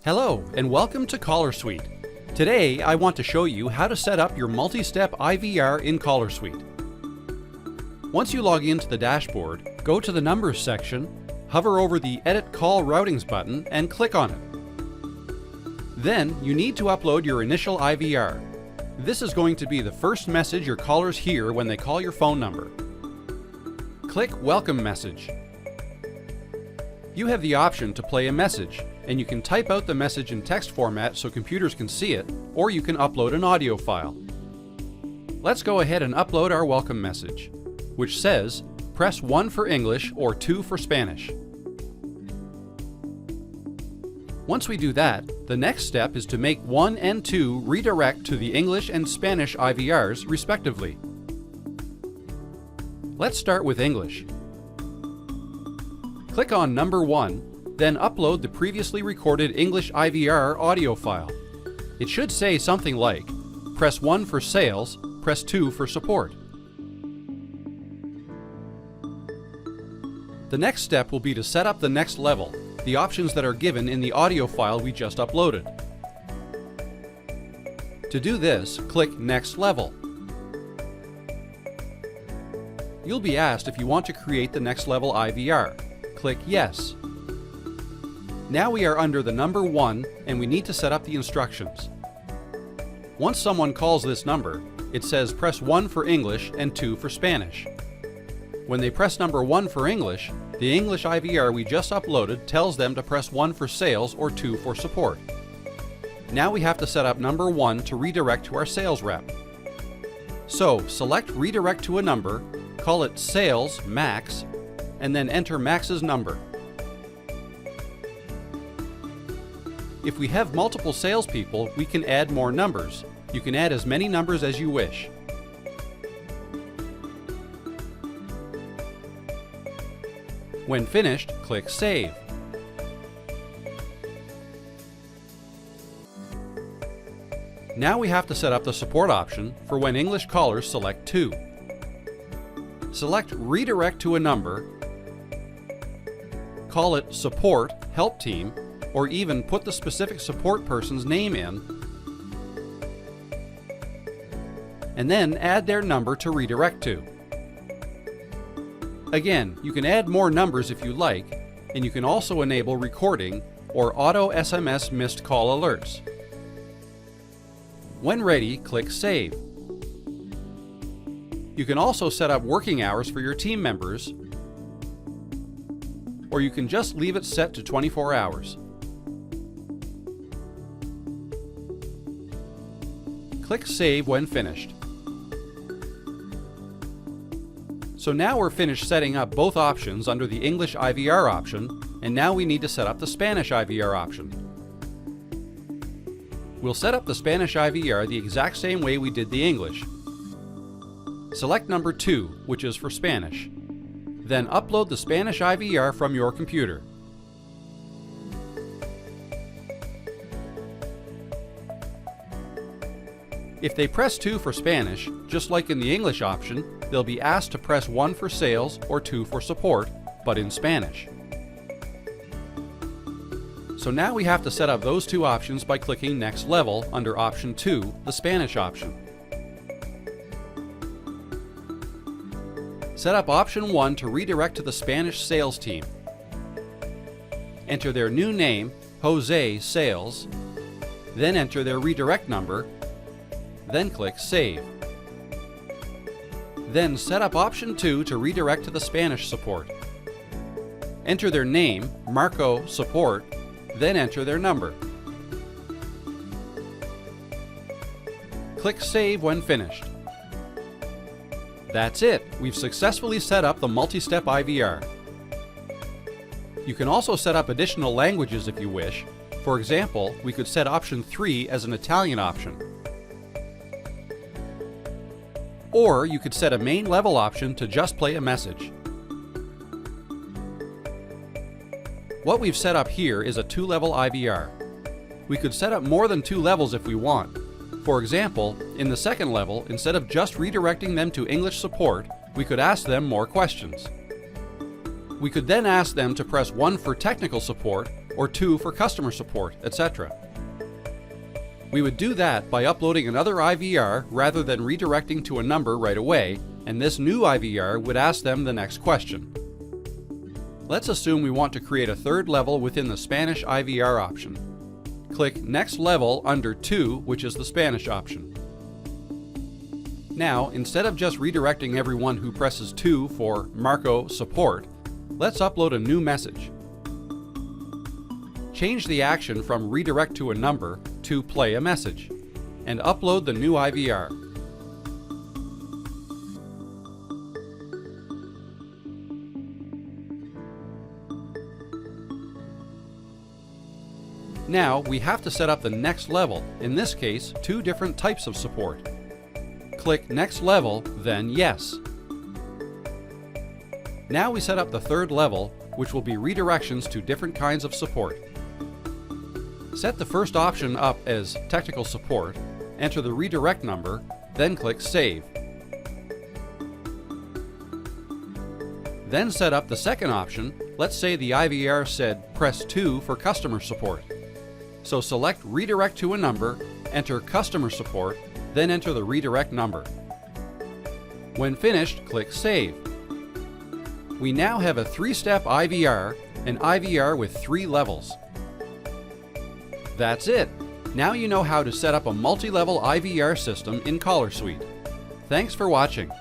Hello and welcome to Caller Suite. Today I want to show you how to set up your multi-step IVR in Caller Suite. Once you log into the dashboard, go to the Numbers section, hover over the Edit Call Routings button and click on it. Then you need to upload your initial IVR. This is going to be the first message your callers hear when they call your phone number. Click Welcome Message. You have the option to play a message, and you can type out the message in text format so computers can see it, or you can upload an audio file. Let's go ahead and upload our welcome message, which says, press 1 for English or 2 for Spanish. Once we do that, the next step is to make 1 and 2 redirect to the English and Spanish IVRs, respectively. Let's start with English. Click on number 1, then upload the previously recorded English IVR audio file. It should say something like, press 1 for sales, press 2 for support. The next step will be to set up the next level, the options that are given in the audio file we just uploaded. To do this, click Next Level. You'll be asked if you want to create the next level IVR. Click Yes. Now we are under the number 1 and we need to set up the instructions. Once someone calls this number, it says press 1 for English and 2 for Spanish. When they press number 1 for English, the English IVR we just uploaded tells them to press 1 for sales or 2 for support. Now we have to set up number 1 to redirect to our sales rep. So select Redirect to a number, call it Sales Max, and then enter Max's number. If we have multiple salespeople, we can add more numbers. You can add as many numbers as you wish. When finished, click Save. Now we have to set up the support option for when English callers select 2. Select Redirect to a number, call it Support Help Team, or even put the specific support person's name in, and then add their number to redirect to. Again, you can add more numbers if you like, and you can also enable recording or auto SMS missed call alerts. When ready, click Save. You can also set up working hours for your team members, or you can just leave it set to 24 hours. Click Save when finished. So now we're finished setting up both options under the English IVR option, and now we need to set up the Spanish IVR option. We'll set up the Spanish IVR the exact same way we did the English. Select number 2, which is for Spanish. Then upload the Spanish IVR from your computer. If they press 2 for Spanish, just like in the English option, they'll be asked to press 1 for sales or 2 for support, but in Spanish. So now we have to set up those two options by clicking Next Level under Option 2, the Spanish option. Set up Option 1 to redirect to the Spanish sales team. Enter their new name, Jose Sales, then enter their redirect number, then click Save. Then set up Option 2 to redirect to the Spanish support. Enter their name, Marco Support, then enter their number. Click Save when finished. That's it! We've successfully set up the multi-step IVR. You can also set up additional languages if you wish. For example, we could set Option 3 as an Italian option. Or you could set a main level option to just play a message. What we've set up here is a 2-level IVR. We could set up more than 2 levels if we want. For example, in the second level, instead of just redirecting them to English support, we could ask them more questions. We could then ask them to press 1 for technical support or 2 for customer support, etc. We would do that by uploading another IVR rather than redirecting to a number right away, and this new IVR would ask them the next question. Let's assume we want to create a third level within the Spanish IVR option. Click Next Level under 2, which is the Spanish option. Now, instead of just redirecting everyone who presses 2 for Marco Support, let's upload a new message. Change the action from Redirect to a number to Play a message, and upload the new IVR. Now we have to set up the next level, in this case 2 different types of support. Click Next Level, then Yes. Now we set up the third level, which will be redirections to different kinds of support. Set the first option up as Technical Support, enter the redirect number, then click Save. Then set up the second option. Let's say the IVR said press 2 for customer support. So select Redirect to a number, enter Customer Support, then enter the redirect number. When finished, click Save. We now have a 3-step IVR, an IVR with 3 levels. That's it! Now you know how to set up a multi-level IVR system in ColorSuite. Thanks for watching.